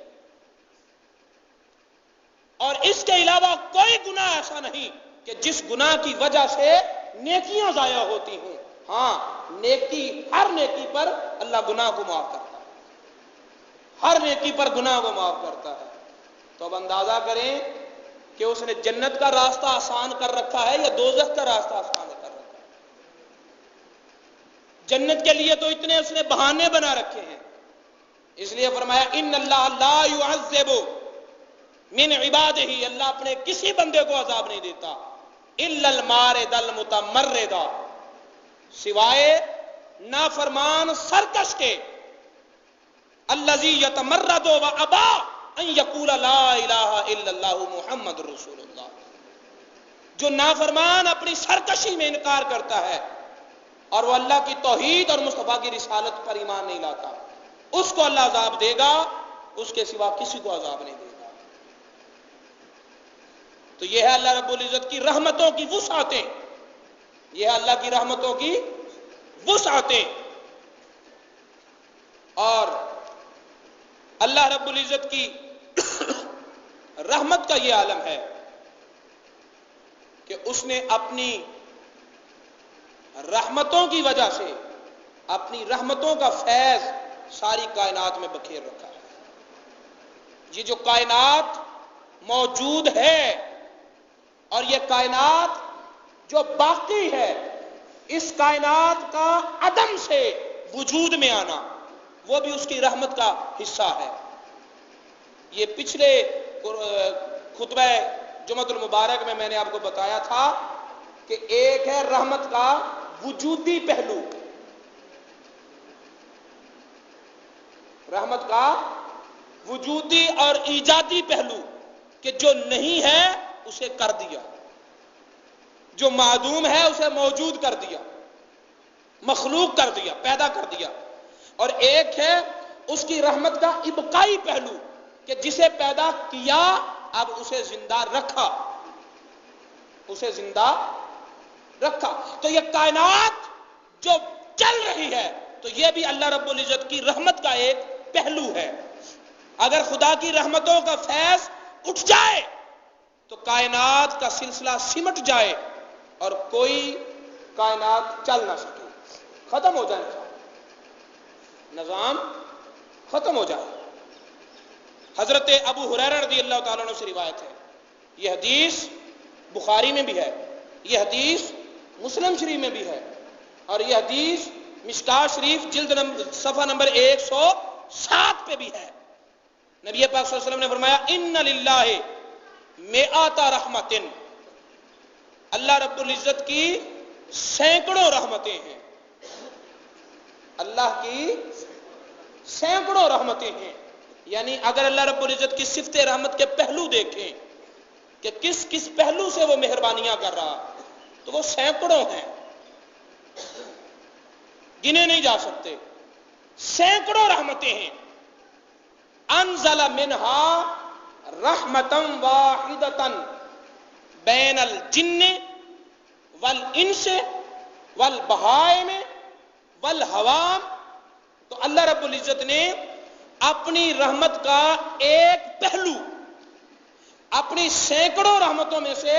اور اس کے علاوہ کوئی گناہ ایسا نہیں کہ جس گناہ کی وجہ سے نیکیاں ضائع ہوتی ہوں۔ ہاں نیکی، ہر نیکی پر اللہ گناہ کو معاف کرتا ہے، ہر نیکی پر گناہ کو معاف کرتا ہے۔ تو اب اندازہ کریں کہ اس نے جنت کا راستہ آسان کر رکھا ہے یا دوزخ کا راستہ آسان کر رکھا ہے؟ جنت کے لیے تو اتنے اس نے بہانے بنا رکھے ہیں، اس لیے فرمایا ان اللہ لا يعذب من عبادہ، اللہ اپنے کسی بندے کو عذاب نہیں دیتا، الا المارد المتمرد، سوائے نافرمان سرکش کے، الذی یتمرد وابا ان یقول لا الہ الا اللہ محمد رسول اللہ، جو نافرمان اپنی سرکشی میں انکار کرتا ہے اور وہ اللہ کی توحید اور مصطفیٰ کی رسالت پر ایمان نہیں لاتا، اس کو اللہ عذاب دے گا، اس کے سوا کسی کو عذاب نہیں دے گا۔ تو یہ ہے اللہ رب العزت کی رحمتوں کی وسعتیں، یہ ہے اللہ کی رحمتوں کی وسعتیں، اور اللہ رب العزت کی رحمت کا یہ عالم ہے کہ اس نے اپنی رحمتوں کی وجہ سے اپنی رحمتوں کا فیض ساری کائنات میں بکھیر رکھا ہے۔ یہ جو کائنات موجود ہے اور یہ کائنات جو باقی ہے، اس کائنات کا عدم سے وجود میں آنا وہ بھی اس کی رحمت کا حصہ ہے۔ یہ پچھلے خطبہ جمعۃ المبارک میں نے آپ کو بتایا تھا کہ ایک ہے رحمت کا وجودی پہلو، رحمت کا وجودی اور ایجادی پہلو، کہ جو نہیں ہے اسے کر دیا، جو معدوم ہے اسے موجود کر دیا، مخلوق کر دیا، پیدا کر دیا، اور ایک ہے اس کی رحمت کا ابقائی پہلو کہ جسے پیدا کیا اب اسے زندہ رکھا، اسے زندہ رکھا۔ تو یہ کائنات جو چل رہی ہے تو یہ بھی اللہ رب العزت کی رحمت کا ایک پہلو ہے۔ اگر خدا کی رحمتوں کا فیض اٹھ جائے تو کائنات کا سلسلہ سمٹ جائے اور کوئی کائنات چل نہ سکے، ختم ہو جائے۔ نظام ختم ہو جائے. حضرت ابو ہریرہ رضی اللہ تعالیٰ عنہ سے روایت ہے, یہ حدیث بخاری میں بھی ہے, یہ حدیث مسلم شریف میں بھی ہے, اور یہ حدیث مشکاۃ شریف جلد صفحہ نمبر 107 پہ بھی ہے. نبی پاک صلی اللہ علیہ وسلم نے فرمایا ان للہ مئات رحمت, اللہ رب العزت کی سینکڑوں رحمتیں ہیں, اللہ کی سینکڑوں رحمتیں ہیں. یعنی اگر اللہ رب العزت کی صفت رحمت کے پہلو دیکھیں کہ کس کس پہلو سے وہ مہربانیاں کر رہا, تو وہ سینکڑوں ہیں, گنے نہیں جا سکتے, سینکڑوں رحمتیں ہیں. انزل منها رحمتا واحدتا بین الجن والانس والبہائم والحوام. تو اللہ رب العزت نے اپنی رحمت کا ایک پہلو اپنی سینکڑوں رحمتوں میں سے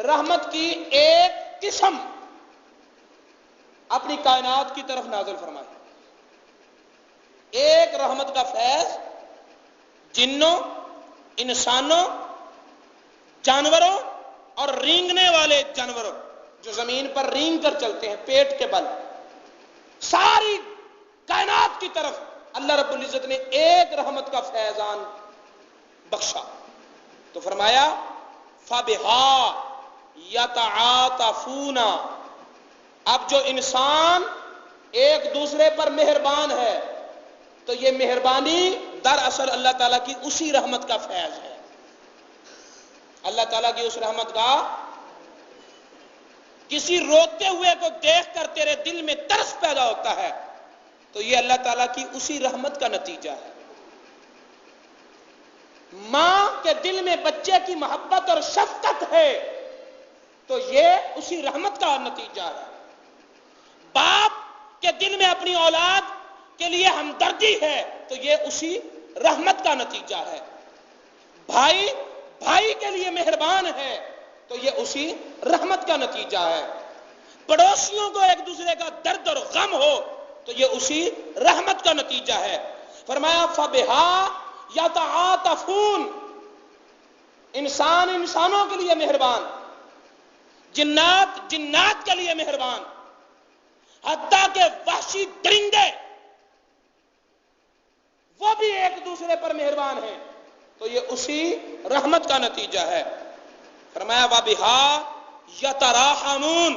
رحمت کی ایک قسم اپنی کائنات کی طرف نازل فرمائی. ایک رحمت کا فیض جنوں, انسانوں, جانوروں اور رینگنے والے جانوروں جو زمین پر رینگ کر چلتے ہیں پیٹ کے بل, ساری کائنات کی طرف اللہ رب العزت نے ایک رحمت کا فیضان بخشا. تو فرمایا فَبِهَا يَتَعَاطَفُونَ, اب جو انسان ایک دوسرے پر مہربان ہے تو یہ مہربانی دراصل اللہ تعالیٰ کی اسی رحمت کا فیض ہے. اللہ تعالیٰ کی اس رحمت کا, کسی روتے ہوئے کو دیکھ کر تیرے دل میں ترس پیدا ہوتا ہے تو یہ اللہ تعالیٰ کی اسی رحمت کا نتیجہ ہے. ماں کے دل میں بچے کی محبت اور شفقت ہے تو یہ اسی رحمت کا نتیجہ ہے. باپ کے دل میں اپنی اولاد کے لیے ہمدردی ہے تو یہ اسی رحمت کا نتیجہ ہے. بھائی بھائی کے لیے مہربان ہے تو یہ اسی رحمت کا نتیجہ ہے. پڑوسیوں کو ایک دوسرے کا درد اور غم ہو تو یہ اسی رحمت کا نتیجہ ہے. فرمایا فَبِهَا يَتَعَاطَفُونَ, انسان انسانوں کے لیے مہربان, جنات جنات کے لیے مہربان, حتیٰ کہ وحشی درندے وہ بھی ایک دوسرے پر مہربان ہیں تو یہ اسی رحمت کا نتیجہ ہے. فرمایا وَبِهَا يَتَرَاحَمُونَ,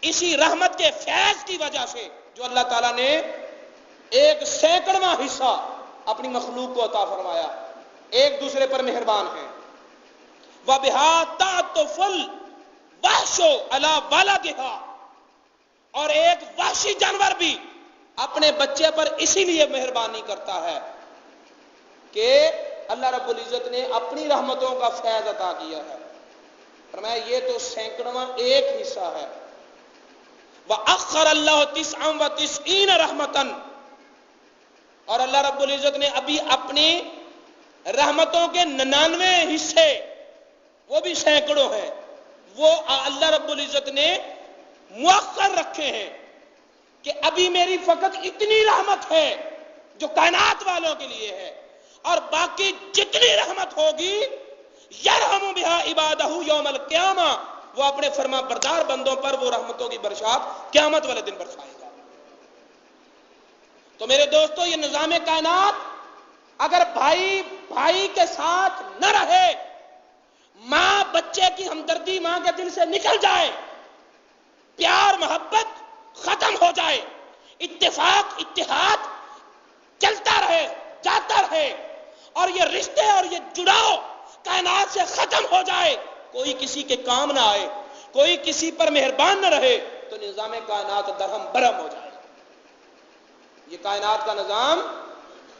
اسی رحمت کے فیض کی وجہ سے جو اللہ تعالیٰ نے ایک سینکڑواں حصہ اپنی مخلوق کو عطا فرمایا, ایک دوسرے پر مہربان ہیں. وَبِهَا تَعْطُفُ الْوَحْشُ عَلَى وَلَدِهَا, اور ایک وحشی جانور بھی اپنے بچے پر اسی لیے مہربانی کرتا ہے کہ اللہ رب العزت نے اپنی رحمتوں کا فیض عطا کیا ہے. فرمایا یہ تو سینکڑواں ایک حصہ ہے. وَأَخَّرَ اللَّهُ 99 رَحْمَةً, اور اللہ رب العزت نے ابھی اپنی رحمتوں کے 99 حصے, وہ بھی سینکڑوں ہیں, وہ اللہ رب العزت نے مؤخر رکھے ہیں کہ ابھی میری فقط اتنی رحمت ہے جو کائنات والوں کے لیے ہے, اور باقی جتنی رحمت ہوگی یرحم بها عبادہ یوم القیامہ, وہ اپنے فرما بردار بندوں پر وہ رحمتوں کی برسات قیامت والے دن برسائے گا. تو میرے دوستو, یہ نظام کائنات اگر بھائی بھائی کے ساتھ نہ رہے, ماں بچے کی ہمدردی ماں کے دل سے نکل جائے, پیار محبت ختم ہو جائے, اتفاق اتحاد چلتا رہے جاتا رہے, اور یہ رشتے اور یہ جڑاؤ کائنات سے ختم ہو جائے, کوئی کسی کے کام نہ آئے, کوئی کسی پر مہربان نہ رہے, تو نظام کائنات درہم برہم ہو جائے. یہ کائنات کا نظام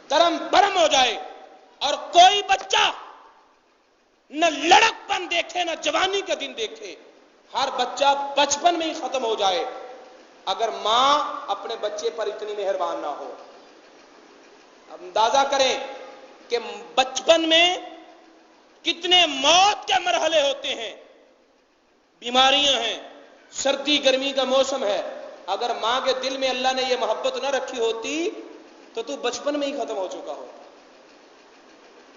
درہم برہم ہو جائے, اور کوئی بچہ نہ لڑک پن دیکھے نہ جوانی کا دن دیکھے, ہر بچہ بچپن میں ہی ختم ہو جائے اگر ماں اپنے بچے پر اتنی مہربان نہ ہو. اب اندازہ کریں کہ بچپن میں کتنے موت کے مرحلے ہوتے ہیں, بیماریاں ہیں, سردی گرمی کا موسم ہے, اگر ماں کے دل میں اللہ نے یہ محبت نہ رکھی ہوتی تو بچپن میں ہی ختم ہو چکا ہوتا،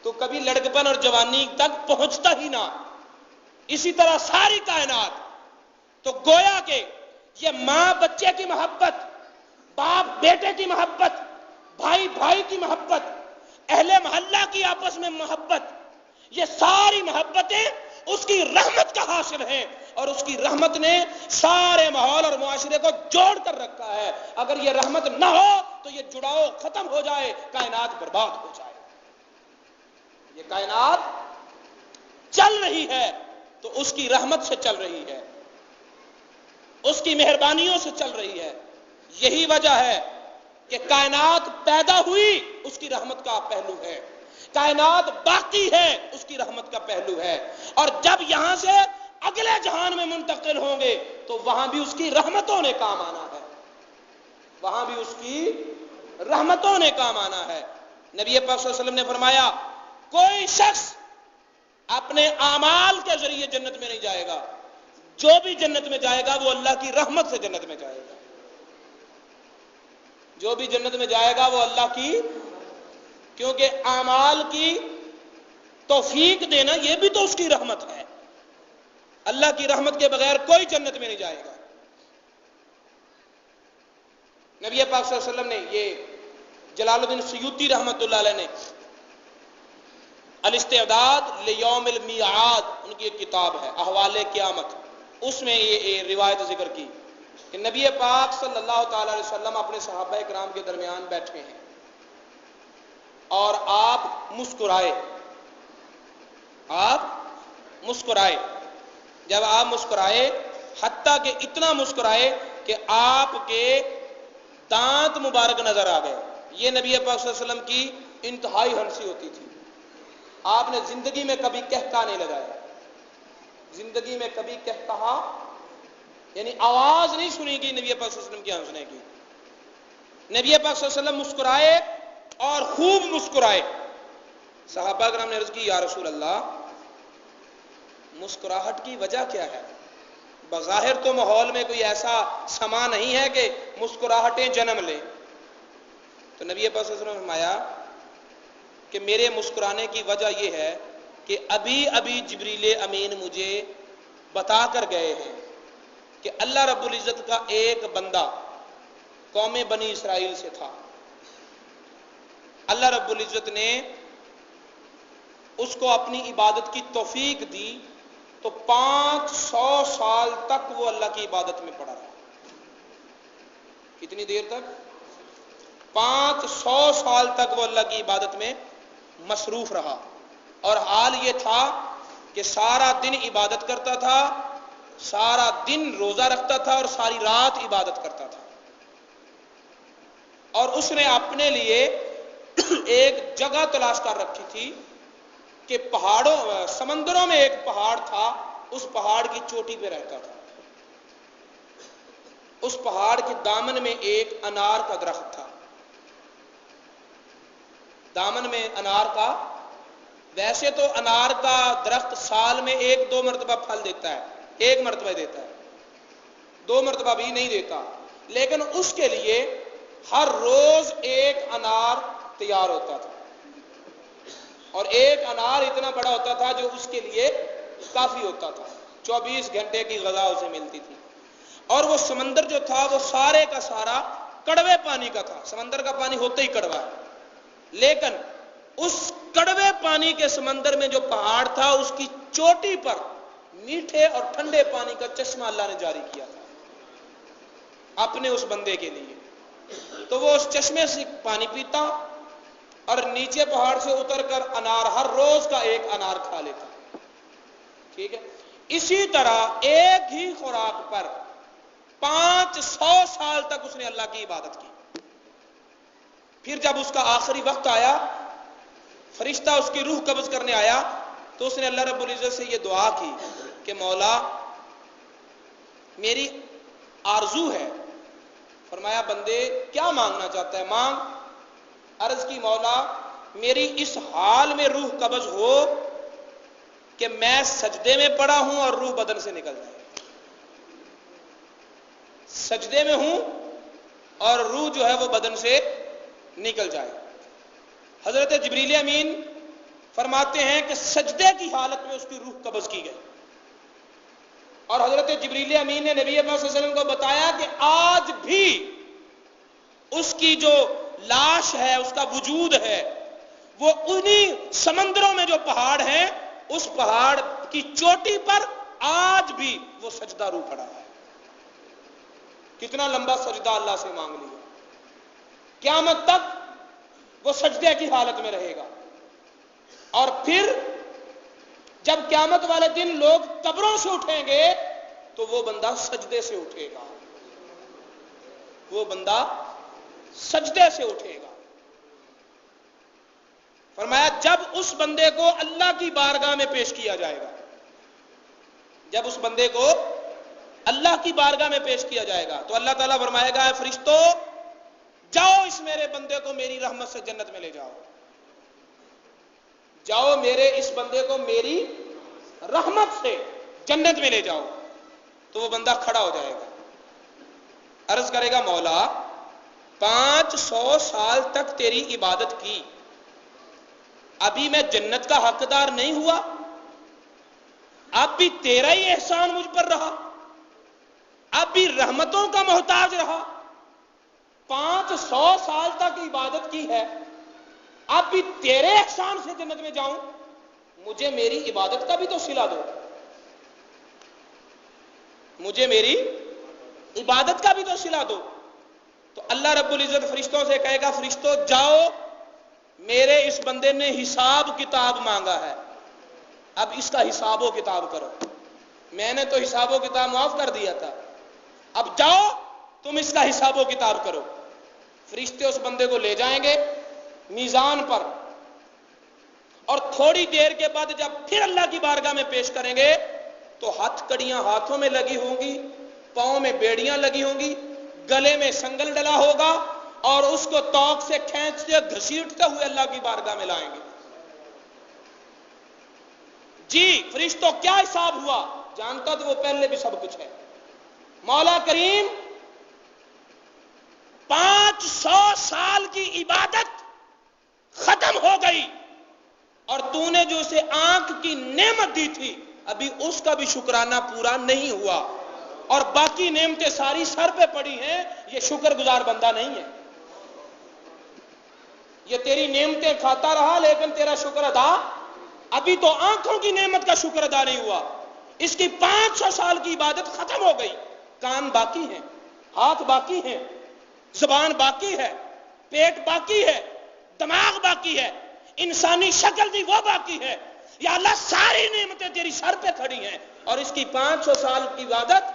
تو کبھی لڑکپن اور جوانی تک پہنچتا ہی نہ۔ اسی طرح ساری کائنات، تو گویا کہ یہ ماں بچے کی محبت، باپ بیٹے کی محبت، بھائی بھائی کی محبت، اہل محلہ کی آپس میں محبت، یہ ساری محبتیں اس کی رحمت کا حاصل ہیں، اور اس کی رحمت نے سارے ماحول اور معاشرے کو جوڑ کر رکھا ہے۔ اگر یہ رحمت نہ ہو تو یہ جڑاؤ ختم ہو جائے، کائنات برباد ہو جائے۔ یہ کائنات چل رہی ہے تو اس کی رحمت سے چل رہی ہے، اس کی مہربانیوں سے چل رہی ہے۔ یہی وجہ ہے کہ کائنات پیدا ہوئی اس کی رحمت کا پہلو ہے، کائنات باقی ہے اس کی رحمت کا پہلو ہے، اور جب یہاں سے اگلے جہان میں منتقل ہوں گے تو وہاں بھی اس کی رحمتوں نے کام آنا ہے، وہاں بھی اس کی رحمتوں نے کام آنا ہے۔ نبی پاک صلی اللہ علیہ وسلم نے فرمایا کوئی شخص اپنے اعمال کے ذریعے جنت میں نہیں جائے گا، جو بھی جنت میں جائے گا وہ اللہ کی رحمت سے جنت میں جائے گا، جو بھی جنت میں جائے گا وہ اللہ کی، کیونکہ اعمال کی توفیق دینا یہ بھی تو اس کی رحمت ہے۔ اللہ کی رحمت کے بغیر کوئی جنت میں نہیں جائے گا۔ نبی پاک صلی اللہ علیہ وسلم نے، یہ جلال الدین سیوطی رحمت اللہ علیہ نے الاستعداد لیوم المیعاد، ان کی ایک کتاب ہے احوال قیامت، اس میں یہ روایت ذکر کی کہ نبی پاک صلی اللہ تعالی علیہ وسلم اپنے صحابہ کرام کے درمیان بیٹھے ہیں اور آپ مسکرائے، جب آپ مسکرائے حتیٰ کہ اتنا مسکرائے کہ آپ کے دانت مبارک نظر آ گئے۔ یہ نبی پاک صلی اللہ علیہ وسلم کی انتہائی ہنسی ہوتی تھی، آپ نے زندگی میں کبھی کہکا نہیں لگایا، زندگی میں کبھی کہکا یعنی آواز نہیں سنی گی نبی پاک صلی اللہ علیہ وسلم کی ہنسنے کی۔ نبی پاک صلی اللہ علیہ وسلم مسکرائے اور خوب مسکرائے۔ صحابہ کرام نے عرض کی یا رسول اللہ مسکراہٹ کی وجہ کیا ہے؟ بظاہر تو ماحول میں کوئی ایسا سما نہیں ہے کہ مسکراہٹیں جنم لیں۔ تو نبی پاک صلی اللہ علیہ وسلم نے فرمایا کہ میرے مسکرانے کی وجہ یہ ہے کہ ابھی جبریل امین مجھے بتا کر گئے ہیں کہ اللہ رب العزت کا ایک بندہ قوم بنی اسرائیل سے تھا، اللہ رب العزت نے اس کو اپنی عبادت کی توفیق دی تو 500 سال تک وہ اللہ کی عبادت میں پڑا رہا۔ کتنی دیر تک؟ 500 سال تک وہ اللہ کی عبادت میں مصروف رہا، اور حال یہ تھا کہ سارا دن عبادت کرتا تھا، سارا دن روزہ رکھتا تھا اور ساری رات عبادت کرتا تھا، اور اس نے اپنے لیے ایک جگہ تلاش کر رکھی تھی کہ سمندروں میں ایک پہاڑ تھا، اس پہاڑ کی چوٹی پہ رہتا تھا۔ اس پہاڑ کے دامن میں ایک انار کا درخت تھا، دامن میں انار کا، ویسے تو انار کا درخت سال میں 1-2 مرتبہ پھل دیتا ہے، 1 مرتبہ دیتا ہے، 2 مرتبہ بھی نہیں دیتا، لیکن اس کے لیے ہر روز ایک انار تیار ہوتا تھا، اور ایک انار اتنا بڑا ہوتا تھا جو اس کے لیے کافی ہوتا تھا، 24 گھنٹے کی غذا اسے ملتی تھی۔ اور وہ سمندر جو تھا وہ سارے کا سارا کڑوے پانی کا تھا، سمندر کا پانی ہوتا ہی کڑوا ہے، لیکن اس کڑوے پانی کے سمندر میں جو پہاڑ تھا اس کی چوٹی پر میٹھے اور ٹھنڈے پانی کا چشمہ اللہ نے جاری کیا تھا اپنے اس بندے کے لیے۔ تو وہ اس چشمے سے پانی پیتا اور نیچے پہاڑ سے اتر کر انار، ہر روز کا ایک انار کھا لیتا۔ ٹھیک ہے، اسی طرح ایک ہی خوراک پر 500 سال تک اس نے اللہ کی عبادت کی۔ پھر جب اس کا آخری وقت آیا، فرشتہ اس کی روح قبض کرنے آیا، تو اس نے اللہ رب العزت سے یہ دعا کی کہ مولا میری آرزو ہے۔ فرمایا بندے کیا مانگنا چاہتا ہے؟ مانگ۔ عرض کی مولا میری اس حال میں روح قبض ہو کہ میں سجدے میں پڑا ہوں اور روح بدن سے نکل جائے، سجدے میں ہوں اور روح جو ہے وہ بدن سے نکل جائے۔ حضرت جبریل امین فرماتے ہیں کہ سجدے کی حالت میں اس کی روح قبض کی گئی، اور حضرت جبریل امین نے نبی پاک صلی اللہ علیہ وسلم کو بتایا کہ آج بھی اس کی جو لاش ہے، اس کا وجود ہے، وہ انہی سمندروں میں جو پہاڑ ہیں، اس پہاڑ کی چوٹی پر آج بھی وہ سجدہ رو پڑا ہے۔ کتنا لمبا سجدہ اللہ سے مانگ لیا، قیامت تک وہ سجدے کی حالت میں رہے گا۔ اور پھر جب قیامت والے دن لوگ قبروں سے اٹھیں گے تو وہ بندہ سجدے سے اٹھے گا، وہ بندہ سجدے سے اٹھے گا۔ فرمایا جب اس بندے کو اللہ کی بارگاہ میں پیش کیا جائے گا، جب اس بندے کو اللہ کی بارگاہ میں پیش کیا جائے گا تو اللہ تعالیٰ فرمائے گا، اے فرشتو جاؤ اس میرے بندے کو میری رحمت سے جنت میں لے جاؤ، جاؤ میرے اس بندے کو میری رحمت سے جنت میں لے جاؤ۔ تو وہ بندہ کھڑا ہو جائے گا، عرض کرے گا، مولا 500 سال تک تیری عبادت کی، ابھی میں جنت کا حقدار نہیں ہوا، اب بھی تیرا ہی احسان مجھ پر رہا، اب بھی رحمتوں کا محتاج رہا، 500 سال تک عبادت کی ہے، اب بھی تیرے احسان سے جنت میں جاؤں، مجھے میری عبادت کا بھی تو صلہ دو، مجھے میری عبادت کا بھی تو صلہ دو۔ تو اللہ رب العزت فرشتوں سے کہے گا، فرشتوں جاؤ میرے اس بندے نے حساب کتاب مانگا ہے، اب اس کا حساب و کتاب کرو، میں نے تو حساب و کتاب معاف کر دیا تھا، اب جاؤ تم اس کا حساب و کتاب کرو۔ فرشتے اس بندے کو لے جائیں گے میزان پر، اور تھوڑی دیر کے بعد جب پھر اللہ کی بارگاہ میں پیش کریں گے تو ہتھ کڑیاں ہاتھوں میں لگی ہوں گی، پاؤں میں بیڑیاں لگی ہوں گی، گلے میں سنگل ڈلا ہوگا، اور اس کو توق سے کھینچتے گھسیٹتے ہوئے اللہ کی بارگاہ میں لائیں گے۔ جی فرشتوں کیا حساب ہوا؟ جانتا تو وہ پہلے بھی سب کچھ ہے۔ مولا کریم 500 سال کی عبادت ختم ہو گئی، اور تو نے جو اسے آنکھ کی نعمت دی تھی ابھی اس کا بھی شکرانہ پورا نہیں ہوا، اور باقی نعمتیں ساری سر پہ پڑی ہیں، یہ شکر گزار بندہ نہیں ہے۔ یہ تیری نعمتیں کھاتا رہا لیکن تیرا شکر ادا، ابھی تو آنکھوں کی نعمت کا شکر ادا نہیں ہوا، اس کی 500 سال کی عبادت ختم ہو گئی، کان باقی ہیں، ہاتھ باقی ہیں، زبان باقی ہے، پیٹ باقی ہے، دماغ باقی ہے، انسانی شکل بھی وہ باقی ہے۔ یا اللہ ساری نعمتیں تیری سر پہ کھڑی ہیں، اور اس کی 500 سال کی عبادت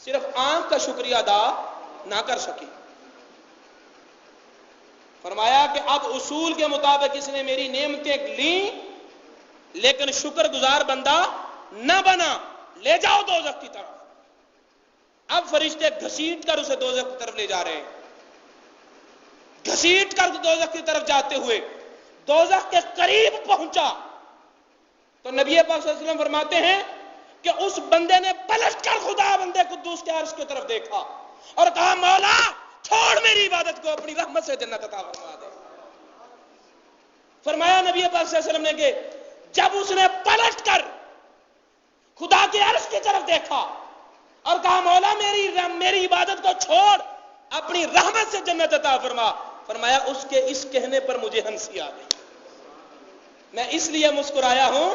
صرف آنکھ کا شکریہ ادا نہ کر سکی۔ فرمایا کہ اب اصول کے مطابق اس نے میری نعمتیں لیں لیکن شکر گزار بندہ نہ بنا، لے جاؤ دوزخ کی طرف۔ اب فرشتے گھسیٹ کر اسے دوزخ کی طرف لے جا رہے ہیں، گھسیٹ کر دوزخ کی طرف جاتے ہوئے دوزخ کے قریب پہنچا تو نبی پاک صلی اللہ علیہ وسلم فرماتے ہیں کہ اس بندے نے پلٹ کر خدا بندے قدوس کے عرش کی طرف دیکھا اور کہا، مولا چھوڑ میری عبادت کو، اپنی رحمت سے جنت عطا فرما دے۔ فرمایا نبی پاک صلی اللہ علیہ وسلم نے کہ جب اس نے پلٹ کر خدا کے عرش کی طرف دیکھا اور کہا، مولا میری عبادت کو چھوڑ، اپنی رحمت سے جنت عطا فرما، فرمایا اس کے اس کہنے پر مجھے ہنسی آ گئی۔ میں اس لیے مسکرایا ہوں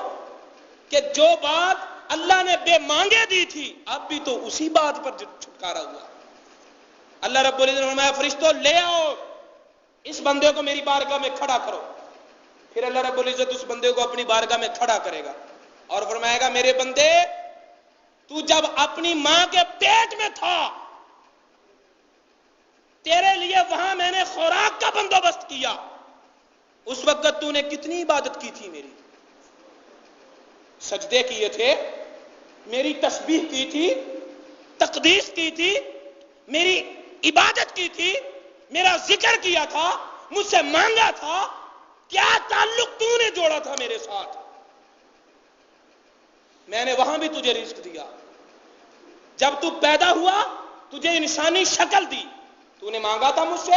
کہ جو بات اللہ نے بے مانگے دی تھی اب بھی تو اسی بات پر چھٹکارا ہوا۔ اللہ رب العزت نے فرمایا، فرشتوں لے آؤ اس بندے کو میری بارگاہ میں کھڑا کرو۔ پھر اللہ رب العزت اس بندے کو اپنی بارگاہ میں کھڑا کرے گا اور فرمائے گا، میرے بندے تو جب اپنی ماں کے پیٹ میں تھا تیرے لیے وہاں میں نے خوراک کا بندوبست کیا، اس وقت تو نے کتنی عبادت کی تھی، میری سجدے کیے تھے، میری تسبیح کی تھی، تقدیس کی تھی، میری عبادت کی تھی، میرا ذکر کیا تھا، مجھ سے مانگا تھا، کیا تعلق تو نے جوڑا تھا میرے ساتھ، میں نے وہاں بھی تجھے رزق دیا، جب تو پیدا ہوا تجھے انسانی شکل دی، تو نے مانگا تھا مجھ سے،